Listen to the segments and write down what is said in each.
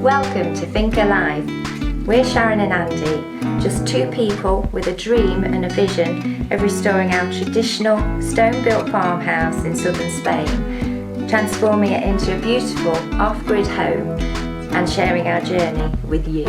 Welcome to Finca Live. We're Sharon and Andy, just two people with a dream and a vision of restoring our traditional stone-built farmhouse in southern Spain, transforming it into a beautiful off-grid home and sharing our journey with you.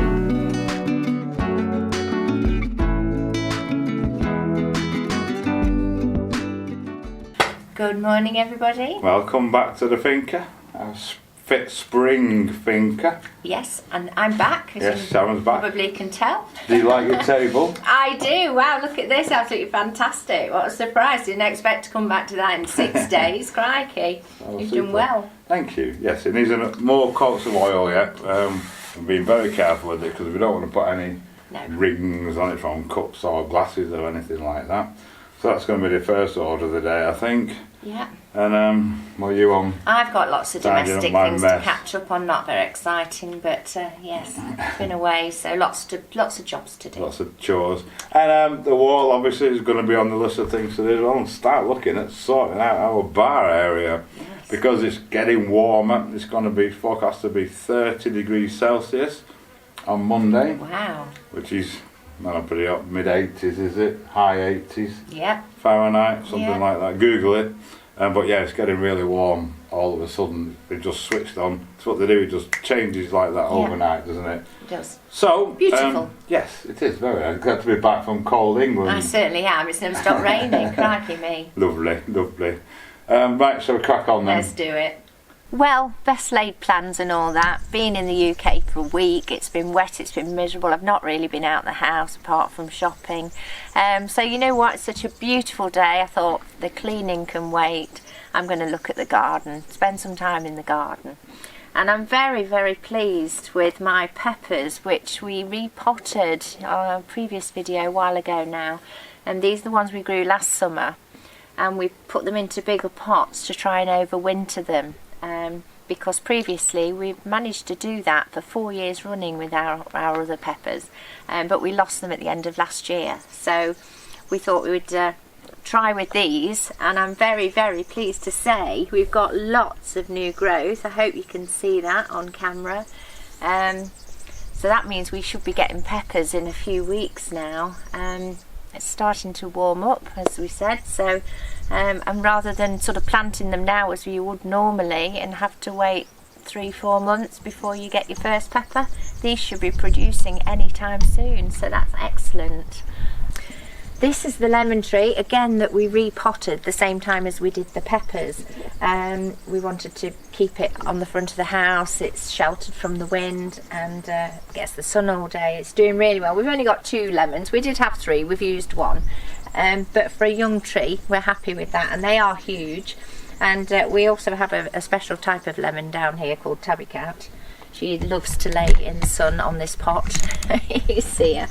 Good morning, everybody. Welcome back to the Finca, our fit spring Finca. Yes, and I'm back, as yes, you Sharon's back. probably can tell. Do you like your table? I do. Wow, look at this, absolutely fantastic. What a surprise. Didn't expect to come back to that in 6 days. Crikey. Oh, You've super. done well. Thank you. Yes, it needs more coats of oil yet. I'm being very careful with it because we don't want to put any rings on it from cups or glasses or anything like that. So that's going to be the first order of the day, I think. Yeah. And what are you on? I've got lots of domestic things to catch up on. Not very exciting, but yes, been away, so lots of jobs to do. Lots of chores. And the wall obviously is going to be on the list of things to do as well. And start looking at sorting out our bar area. Yes. Because it's getting warmer. It's going to be forecast to be 30 degrees Celsius on Monday. Wow. Which is pretty up, mid-80s, is it? High 80s. Yeah. Fahrenheit, something like that. Google it. But yeah, it's getting really warm all of a sudden. It just switched on. It's what they do, it just changes like that overnight, doesn't it? It does. So, beautiful. Yes, it is very nice. Glad to be back from cold England. I certainly am. It's never stopped raining. Crikey me. Lovely, lovely. Right, so crack on then. Let's do it. Well, best laid plans and all that. Been in the UK for a week. It's been wet, it's been miserable. I've not really been out the house apart from shopping. So you know what, it's such a beautiful day. I thought the cleaning can wait. I'm going to look at the garden, spend some time in the garden. And I'm very, very pleased with my peppers, which we repotted on a previous video a while ago now. And these are the ones we grew last summer. And we put them into bigger pots to try and overwinter them. Because previously we've managed to do that for 4 years running with our other peppers, but we lost them at the end of last year. So we thought we would try with these, and I'm very, very pleased to say we've got lots of new growth. I hope you can see that on camera. So that means we should be getting peppers in a few weeks now. It's starting to warm up, as we said, so and rather than sort of planting them now as you would normally and have to wait 3-4 months before you get your first pepper, these should be producing anytime soon, so that's excellent. This is the lemon tree, again, that we repotted the same time as we did the peppers. We wanted to keep it on the front of the house. It's sheltered from the wind and gets the sun all day. It's doing really well. We've only got 2 lemons. We did have 3, we've used 1. But for a young tree, we're happy with that, and they are huge. And we also have a special type of lemon down here called tabby cat. She loves to lay in the sun on this pot. You see her.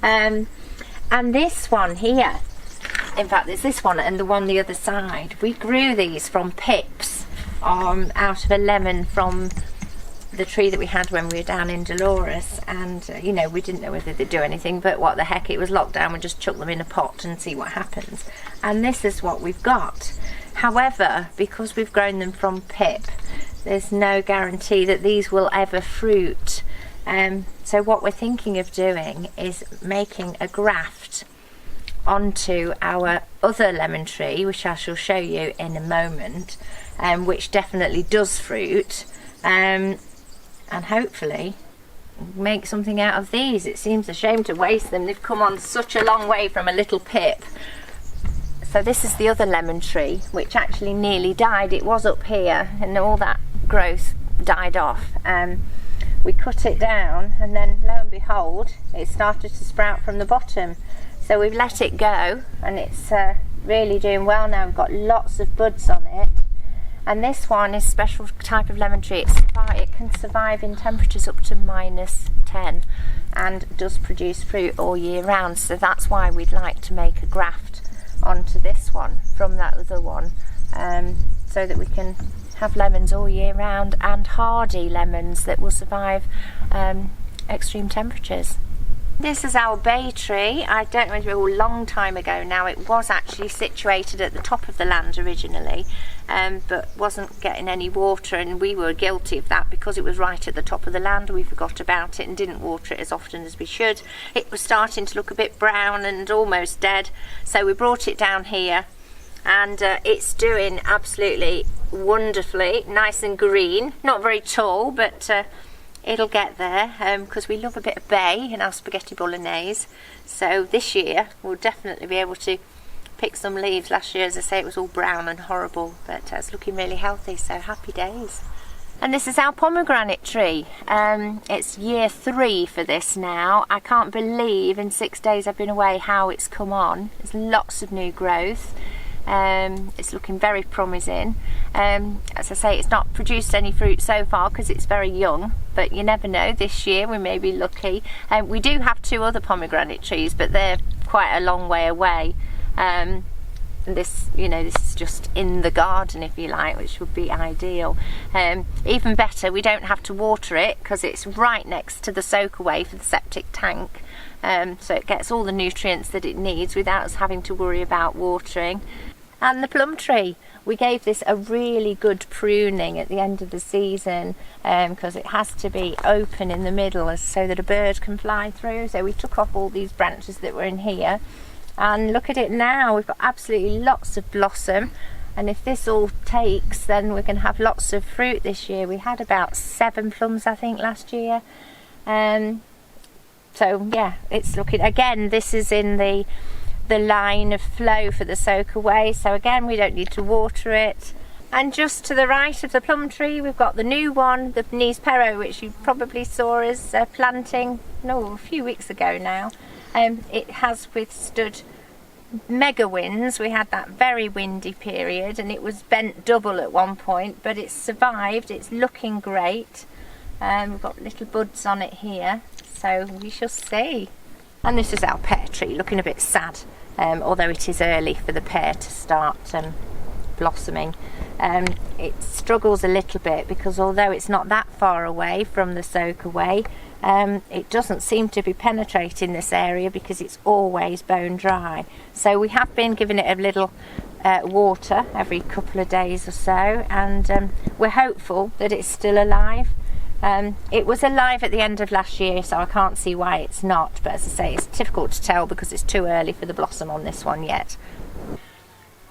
And this one here, in fact there's this one and the one the other side, we grew these from pips out of a lemon from the tree that we had when we were down in Dolores, and you know, we didn't know whether they'd do anything, but what the heck, it was locked down, we just chuck them in a pot and see what happens. And this is what we've got. However, because we've grown them from pip, there's no guarantee that these will ever fruit. So what we're thinking of doing is making a graft onto our other lemon tree, which I shall show you in a moment, which definitely does fruit, and hopefully make something out of these. It seems a shame to waste them. They've come on such a long way from a little pip. So this is the other lemon tree, which actually nearly died. It was up here and all that growth died off. We cut it down, and then lo and behold, it started to sprout from the bottom. So we've let it go, and it's really doing well now. We've got lots of buds on it. And this one is a special type of lemon tree. It can survive in temperatures up to -10 and does produce fruit all year round. So that's why we'd like to make a graft onto this one from that other one, so that we can have lemons all year round, and hardy lemons that will survive extreme temperatures. This is our bay tree. I don't know, a long time ago now. It was actually situated at the top of the land originally, but wasn't getting any water, and we were guilty of that because it was right at the top of the land. We forgot about it and didn't water it as often as we should. It was starting to look a bit brown and almost dead, so we brought it down here, and it's doing absolutely wonderfully, nice and green. Not very tall, but it'll get there, because we love a bit of bay in our spaghetti bolognese. So this year we'll definitely be able to pick some leaves. Last year, as I say, it was all brown and horrible, but it's looking really healthy, so happy days. And this is our pomegranate tree. It's year 3 for this now. I can't believe in 6 days I've been away how it's come on. There's lots of new growth. It's looking very promising. As I say, it's not produced any fruit so far because it's very young, but you never know, this year we may be lucky. We do have 2 other pomegranate trees, but they're quite a long way away. This is just in the garden, if you like, which would be ideal. Even better, we don't have to water it because it's right next to the soakaway for the septic tank. So it gets all the nutrients that it needs without us having to worry about watering. And the plum tree, we gave this a really good pruning at the end of the season, because it has to be open in the middle so that a bird can fly through. So we took off all these branches that were in here, and look at it now, we've got absolutely lots of blossom. And if this all takes, then we're going to have lots of fruit this year. We had about 7 plums, I think, last year. So yeah, it's looking, again, this is in the line of flow for the soakaway, so again we don't need to water it. And just to the right of the plum tree we've got the new one, the Nice Perro, which you probably saw us planting a few weeks ago now. It has withstood mega winds. We had that very windy period and it was bent double at one point, but it's survived. It's looking great. We've got little buds on it here, so we shall see. And this is our pear tree, looking a bit sad, although it is early for the pear to start blossoming. It struggles a little bit because although it's not that far away from the soakaway, it doesn't seem to be penetrating this area because it's always bone dry. So we have been giving it a little water every couple of days or so, and we're hopeful that it's still alive. It was alive at the end of last year, so I can't see why it's not, but as I say, it's difficult to tell because it's too early for the blossom on this one yet.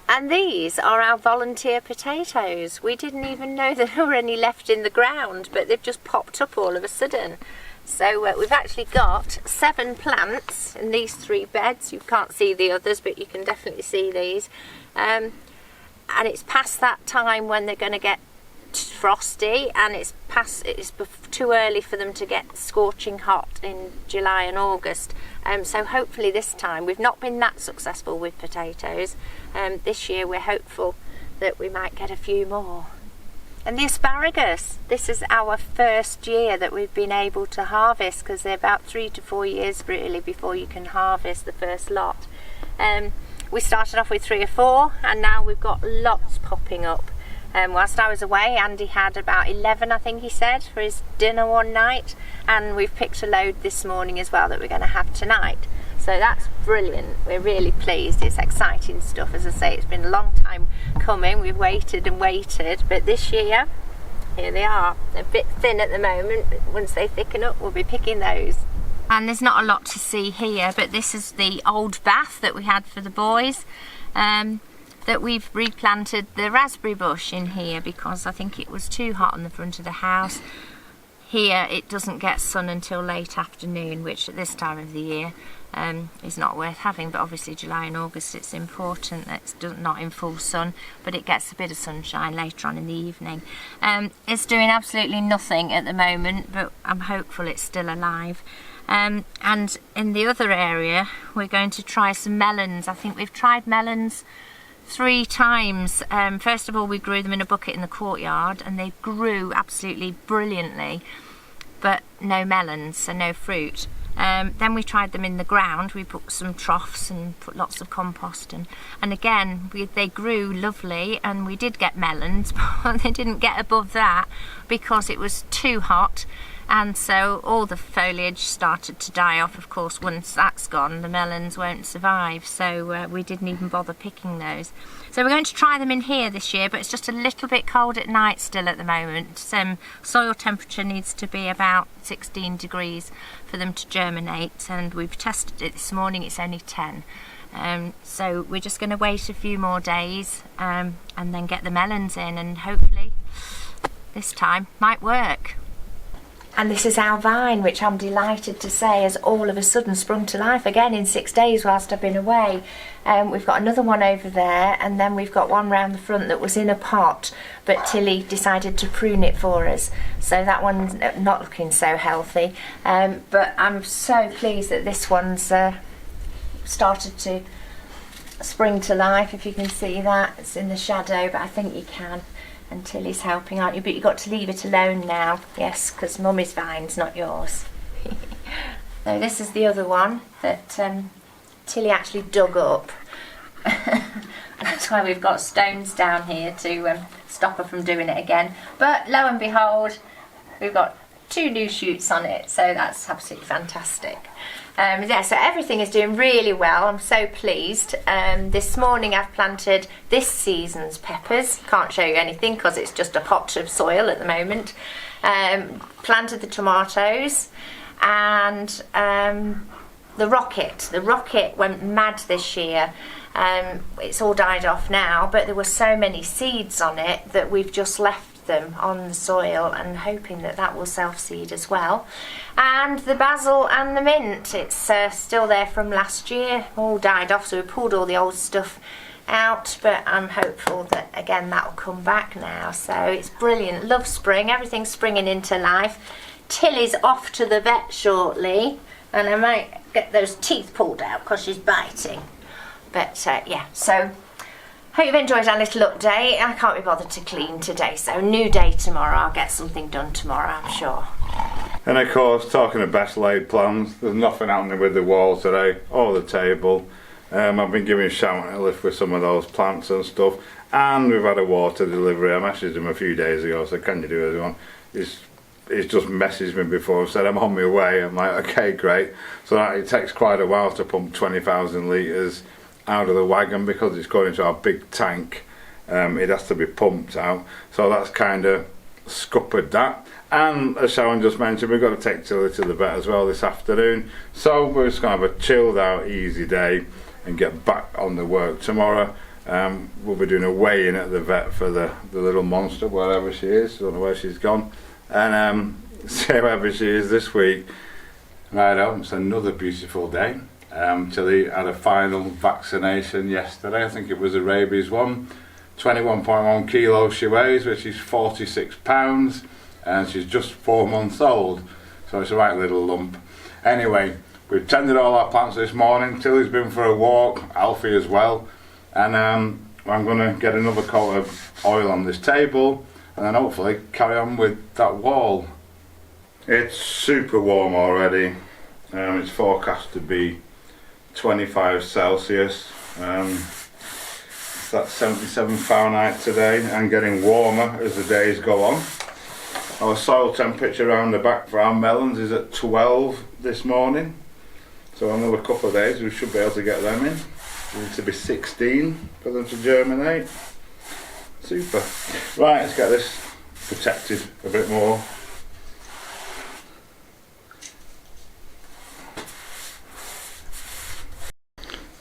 And these are our volunteer potatoes. We didn't even know that there were any left in the ground, but they've just popped up all of a sudden. So we've actually got 7 plants in these 3 beds. You can't see the others, but you can definitely see these. And it's past that time when they're going to get frosty, and it's too early for them to get scorching hot in July and August. So hopefully this time, we've not been that successful with potatoes. This year we're hopeful that we might get a few more. And the asparagus, this is our first year that we've been able to harvest, because they're about 3 to 4 years really before you can harvest the first lot. We started off with 3 or 4 and now we've got lots popping up. Whilst I was away, Andy had about 11, I think he said, for his dinner one night, and we've picked a load this morning as well that we're going to have tonight. So that's brilliant. We're really pleased. It's exciting stuff. As I say, it's been a long time coming. We've waited and waited, but this year, here they are. They're a bit thin at the moment, but once they thicken up, we'll be picking those. And there's not a lot to see here, but this is the old bath that we had for the boys. That we've replanted the raspberry bush in here because I think it was too hot on the front of the house. Here it doesn't get sun until late afternoon, which at this time of the year is not worth having, but obviously July and August it's important that it's not in full sun, but it gets a bit of sunshine later on in the evening. It's doing absolutely nothing at the moment, but I'm hopeful it's still alive. And in the other area we're going to try some melons. I think we've tried melons 3 times. First of all, we grew them in a bucket in the courtyard and they grew absolutely brilliantly, but no melons, so no fruit. Then we tried them in the ground. We put some troughs and put lots of compost and again they grew lovely, and we did get melons, but they didn't get above that because it was too hot and so all the foliage started to die off. Of course, once that's gone, the melons won't survive, so we didn't even bother picking those. So we're going to try them in here this year, but it's just a little bit cold at night still at the moment. Some soil temperature needs to be about 16 degrees for them to germinate, and we've tested it this morning, it's only 10. So we're just going to wait a few more days and then get the melons in, and hopefully this time might work. And this is our vine, which I'm delighted to say has all of a sudden sprung to life again in 6 days whilst I've been away. We've got another one over there, and then we've got one round the front that was in a pot, but Tilly decided to prune it for us, so that one's not looking so healthy. But I'm so pleased that this one's started to spring to life. If you can see that, it's in the shadow, but I think you can. And Tilly's helping, aren't you? But you've got to leave it alone now. Yes, because Mummy's vine's not yours. So this is the other one that Tilly actually dug up. That's why we've got stones down here to stop her from doing it again. But lo and behold, we've got 2 new shoots on it, so that's absolutely fantastic. Yeah, so everything is doing really well. I'm so pleased. This morning I've planted this season's peppers. Can't show you anything because it's just a pot of soil at the moment. Planted the tomatoes, and the rocket. The rocket went mad this year. It's all died off now, but there were so many seeds on it that we've just left them on the soil and hoping that that will self-seed as well. And the basil and the mint, it's still there from last year, all died off, so we pulled all the old stuff out, but I'm hopeful that again that will come back now. So it's brilliant. Love spring, everything's springing into life. Tilly's off to the vet shortly, and I might get those teeth pulled out because she's biting. But yeah, so hope you've enjoyed our little update. I can't be bothered to clean today, so new day tomorrow. I'll get something done tomorrow, I'm sure. And of course, talking of best laid plans, there's nothing happening with the wall today or the table. I've been giving Sharon a lift with some of those plants and stuff, and we've had a water delivery. I messaged him a few days ago, so can you do this one? He's just messaged me before I've said I'm on my way. I'm like, okay, great. So it takes quite a while to pump 20,000 litres out of the wagon because it's going into our big tank. It has to be pumped out, so that's kind of scuppered that. And as Sharon just mentioned, we've got to take Tilly to the vet as well this afternoon, so we're just going to have a chilled out easy day and get back on the work tomorrow. We'll be doing a weigh-in at the vet for the little monster, wherever she is. Don't know where she's gone, and see wherever she is this week. Right, it's another beautiful day. Tilly had a final vaccination yesterday. I think it was a rabies one. 21.1 kilos she weighs, which is 46 pounds, and she's just 4 months old, so it's a right little lump. Anyway, we've tended all our plants this morning. Tilly's been for a walk, Alfie as well, and I'm going to get another coat of oil on this table and then hopefully carry on with that wall. It's super warm already. It's forecast to be 25 Celsius. That's 77 Fahrenheit today, and getting warmer as the days go on. Our soil temperature around the back for our melons is at 12 this morning, so another couple of days we should be able to get them in. We need to be 16 for them to germinate. Super. Right, let's get this protected a bit more.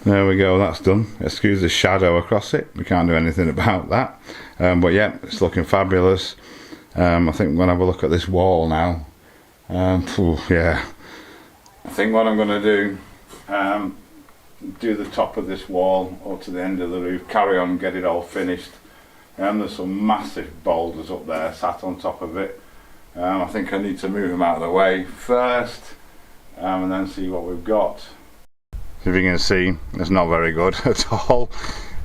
There we go, that's done. Excuse the shadow across it, we can't do anything about that. But yeah, it's looking fabulous. I think I'm going to have a look at this wall now. Yeah, I think what I'm going to do the top of this wall or to the end of the roof, carry on, get it all finished. There's some massive boulders up there sat on top of it. I think I need to move them out of the way first, and then see what we've got. If you can see, it's not very good at all.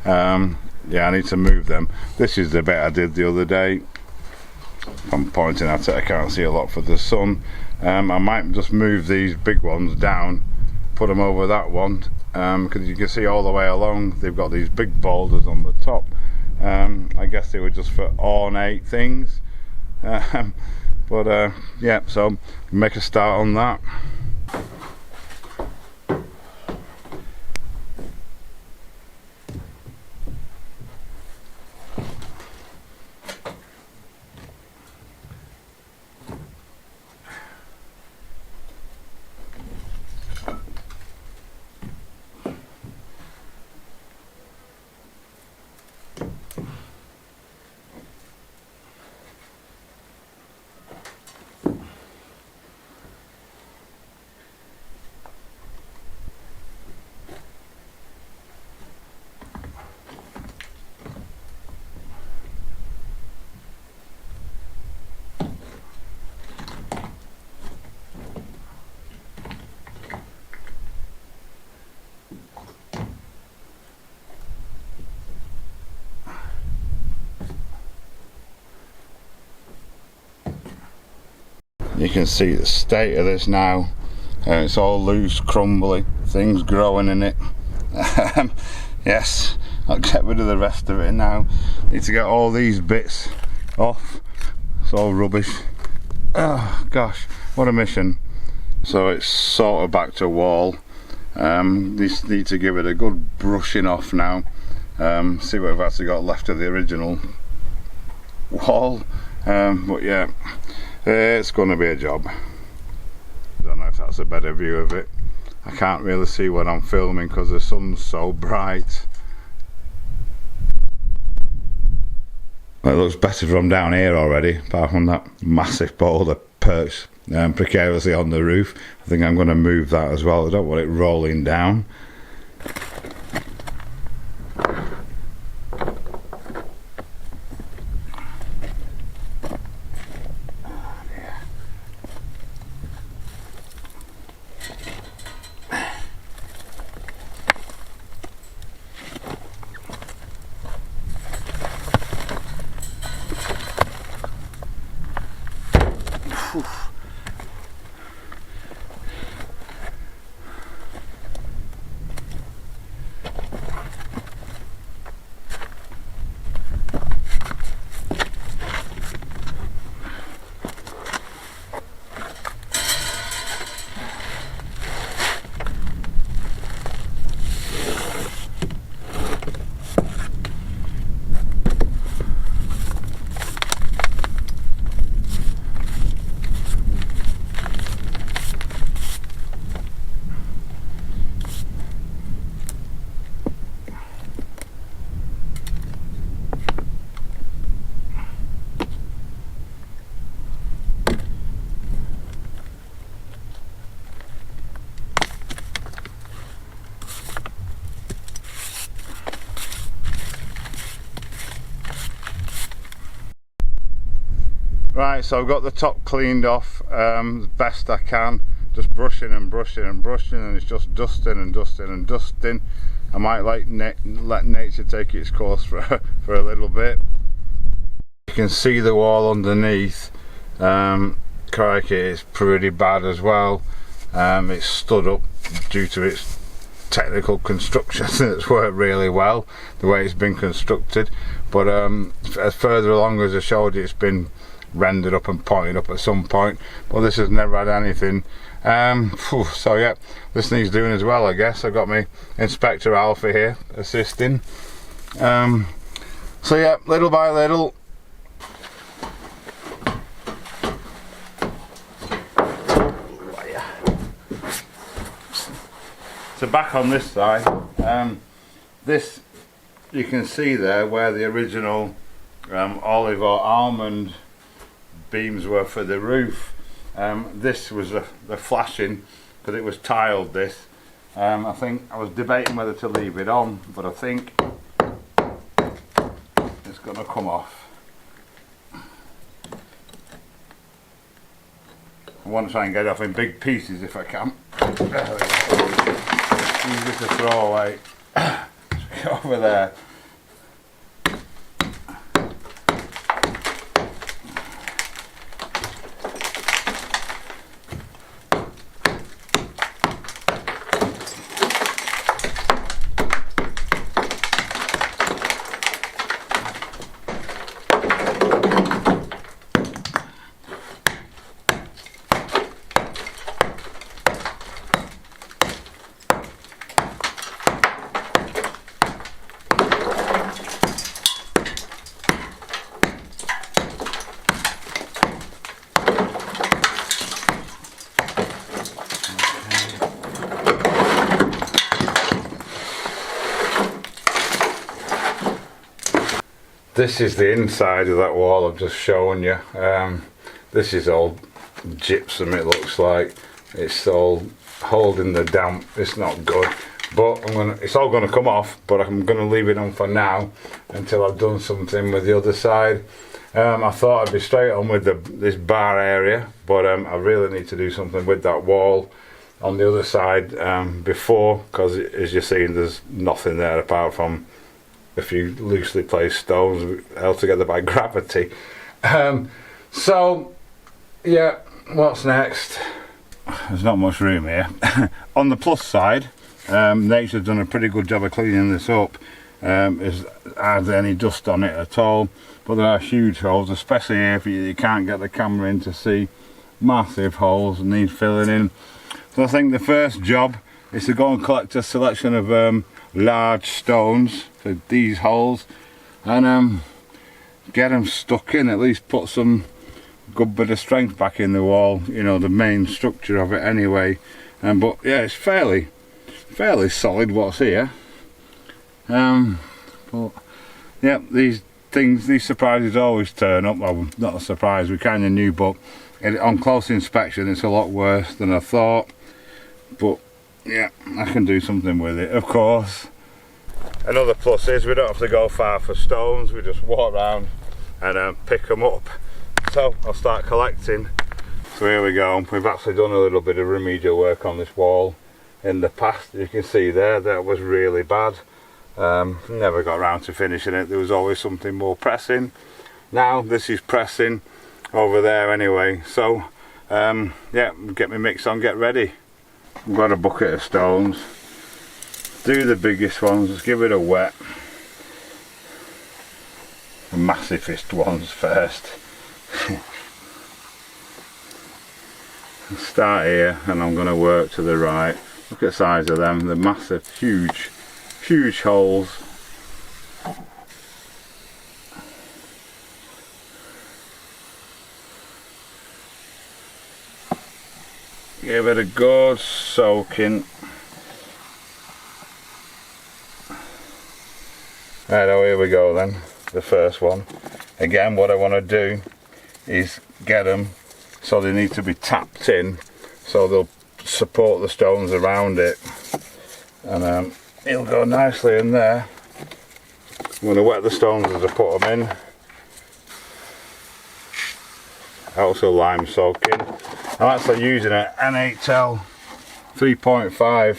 Yeah, I need to move them. This is the bit I did the other day. I'm pointing at it, I can't see a lot for the sun. I might just move these big ones down, put them over that one, because you can see all the way along they've got these big boulders on the top. I guess they were just for ornate things, But yeah, so make a start on that. You can see the state of this now. It's all loose, crumbly, things growing in it. Yes, I'll get rid of the rest of it now. Need to get all these bits off. It's all rubbish. Oh gosh, what a mission. So it's sort of back to wall. These need to give it a good brushing off now. See what I've actually got left of the original wall. But yeah, it's going to be a job. I don't know if that's a better view of it. I can't really see what I'm filming because the sun's so bright. Well, it looks better from down here already, apart from that massive boulder perched precariously on the roof. I think I'm going to move that as well. I don't want it rolling down. Right, so I've got the top cleaned off as best I can, just brushing and brushing and brushing, and it's just dusting and dusting and dusting. I might let nature take its course for a little bit. You can see the wall underneath. Crikey, it's pretty bad as well. It's stood up due to its technical construction. It's worked really well the way it's been constructed, but as further along as I showed you, it's been rendered up and pointed up at some point, but this has never had anything. So yeah, this needs doing as well, I guess. I've got my Inspector Alpha here assisting. So yeah, little by little. So back on this side, this you can see there where the original olive or almond beams were for the roof. This was the flashing, because it was tiled this. I think I was debating whether to leave it on, but I think it's going to come off. I want to try and get it off in big pieces if I can. There we go. Easy to throw away. Over there. This is the inside of that wall I've just shown you. This is all gypsum, it looks like. It's all holding the damp. It's not good, but it's all going to come off, but I'm going to leave it on for now until I've done something with the other side. I thought I'd be straight on with this bar area, but I really need to do something with that wall on the other side before, because as you're seeing, there's nothing there apart from a few loosely placed stones held together by gravity. So yeah, what's next? There's not much room here. On the plus side, nature's done a pretty good job of cleaning this up. There's hardly any dust on it at all, but there are huge holes, especially here if you can't get the camera in to see. Massive holes need filling in. So I think the first job is to go and collect a selection of large stones for these holes and get them stuck in, at least put some good bit of strength back in the wall, you know, the main structure of it anyway. But yeah, it's fairly solid what's here. But yeah, these surprises always turn up. Well, not a surprise, we kind of knew, but on close inspection it's a lot worse than I thought. But yeah, I can do something with it, of course. Another plus is we don't have to go far for stones, we just walk around and pick them up. So I'll start collecting. So here we go, we've actually done a little bit of remedial work on this wall in the past. You can see there, that was really bad. Never got around to finishing it, there was always something more pressing. Now this is pressing over there anyway, so yeah, get my mix on, get ready. I've got a bucket of stones. Do the biggest ones, just give it a wet. The massivest ones first. Start here and I'm going to work to the right. Look at the size of them, they're massive, huge holes. Give it a good soaking. Right, oh, here we go then, the first one. Again, what I want to do is get them so they need to be tapped in, so they'll support the stones around it, and it'll go nicely in there. I'm going to wet the stones as I put them in. Also lime soaking. I'm actually using an NHL 3.5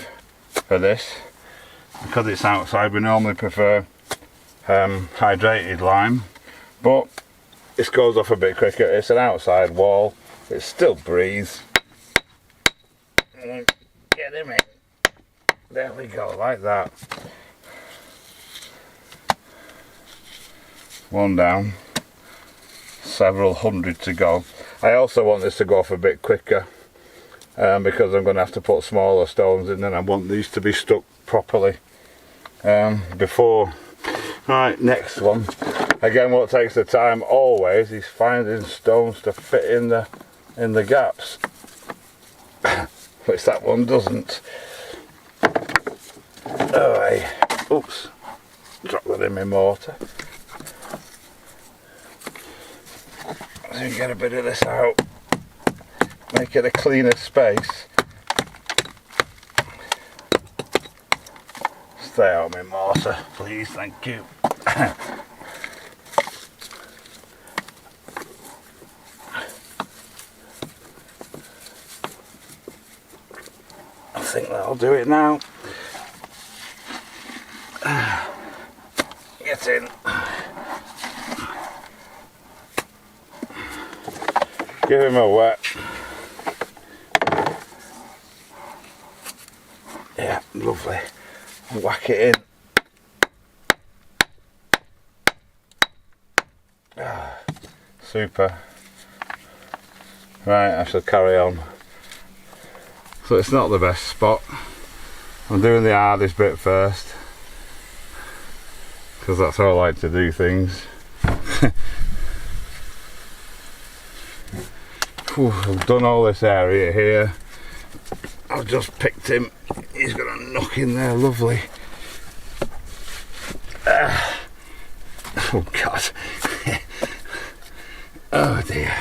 for this because it's outside. We normally prefer hydrated lime, but this goes off a bit quicker. It's an outside wall, it still breathes. Get him in. There we go, like that. One down, several hundred to go. I also want this to go off a bit quicker because I'm going to have to put smaller stones in, and I want these to be stuck properly before. Right, next one. Again, what takes the time always is finding stones to fit in the gaps, which that one doesn't. Alright, oops, drop that in my mortar. So you get a bit of this out, make it a cleaner space. Stay out of my mortar, please, thank you. I think that'll do it now. Get in. Give him a wet. Yeah, lovely. Whack it in. Super. Right, I shall carry on. So it's not the best spot. I'm doing the hardest bit first, because that's how I like to do things. I've done all this area here. I've just picked him. He's going to knock in there, lovely. Oh God. Oh dear.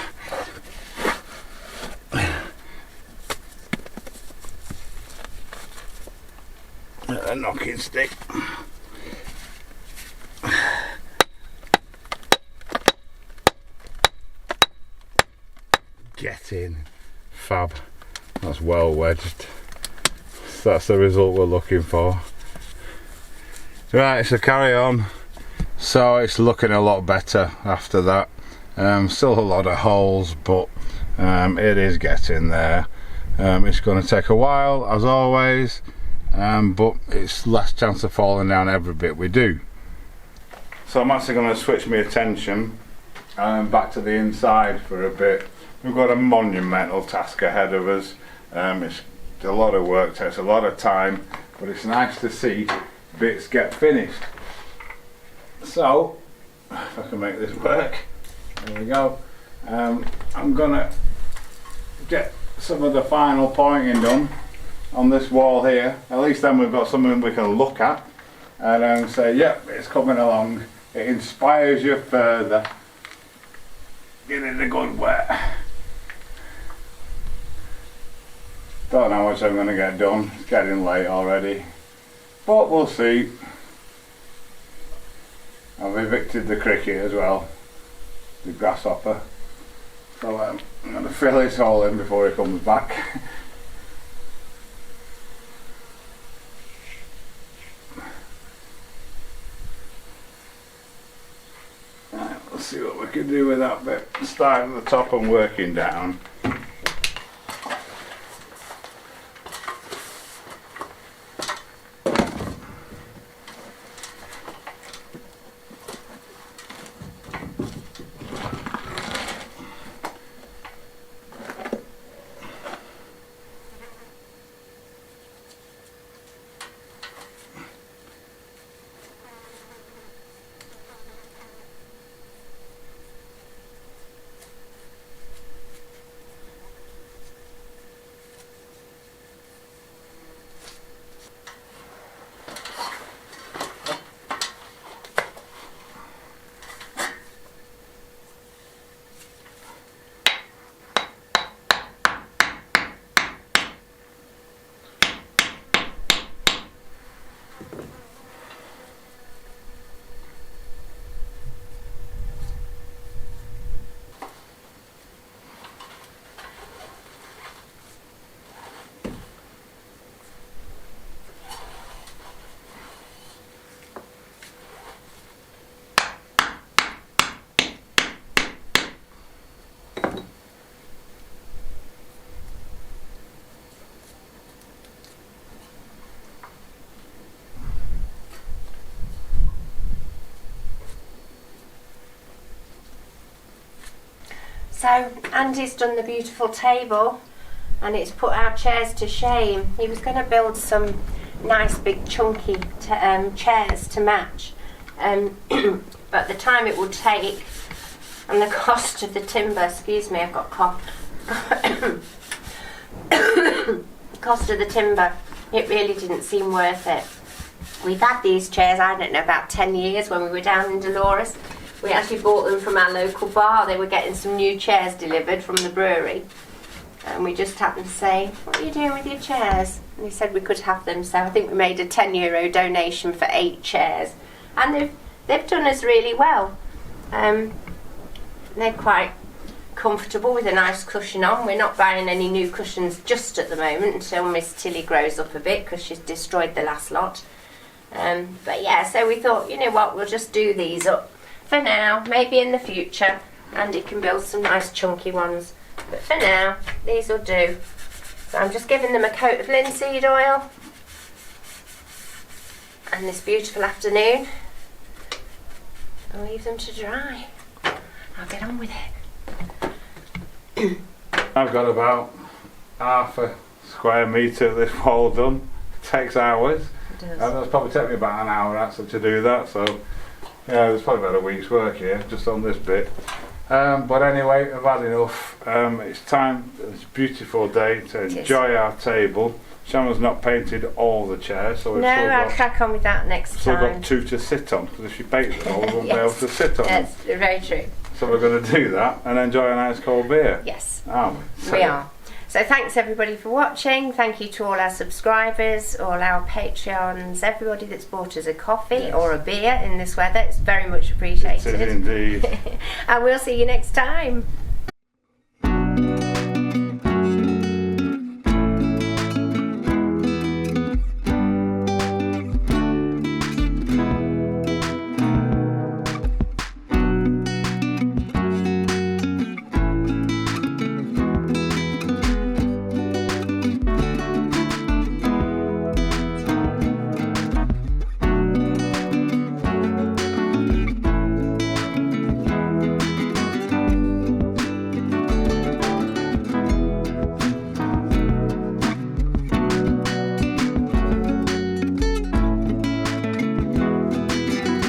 A knocking stick. Get in. Fab. That's well wedged. That's the result we're looking for. Right, so carry on. So it's looking a lot better after that. Still a lot of holes, but it is getting there. It's going to take a while, as always, but it's less chance of falling down every bit we do. So I'm actually going to switch my attention back to the inside for a bit. We've got a monumental task ahead of us. It's a lot of work, takes a lot of time, but it's nice to see bits get finished. So, if I can make this work, there we go. I'm gonna get some of the final pointing done on this wall here. At least then we've got something we can look at and say, yep, it's coming along. It inspires you further. Get it a good wet. Don't know how much I'm going to get done. It's getting late already, but we'll see. I've evicted the cricket as well, the grasshopper, so I'm going to fill his hole in before he comes back. Right, let's see what we can do with that bit. Starting at the top and working down. So Andy's done the beautiful table and it's put our chairs to shame. He was going to build some nice big chunky chairs to match, but the time it would take and the cost of the timber, excuse me, I've got a cough, cost of the timber, it really didn't seem worth it. We've had these chairs, I don't know, about 10 years when we were down in Dolores. We actually bought them from our local bar. They were getting some new chairs delivered from the brewery. And we just happened to say, what are you doing with your chairs? And they said we could have them. So I think we made a €10 donation for 8 chairs. And they've done us really well. They're quite comfortable with a nice cushion on. We're not buying any new cushions just at the moment until Miss Tilly grows up a bit because she's destroyed the last lot. But yeah, so we thought, you know what, we'll just do these up for now. Maybe in the future Andy can build some nice chunky ones, but for now these will do. So I'm just giving them a coat of linseed oil, and this beautiful afternoon I'll leave them to dry. I'll get on with it. I've got about half a square metre of this wall done. It takes hours. It does. And it'll probably take me about an hour actually to do that, so yeah, there's probably about a week's work here just on this bit. But anyway, I've had enough. It's time, it's a beautiful day to enjoy our table. Shannon's not painted all the chairs, so we've No, still I'll got, crack on with that next still time. got 2 to sit on, because if she paints them all, we won't be able Yes. to sit on them. That's very true. So we're going to do that and enjoy a nice cold beer, Yes, aren't we? So, we are. So thanks everybody for watching. Thank you to all our subscribers, all our Patreons, everybody that's bought us a coffee Yes. or a beer in this weather. It's very much It appreciated. is indeed. And we'll see you next time.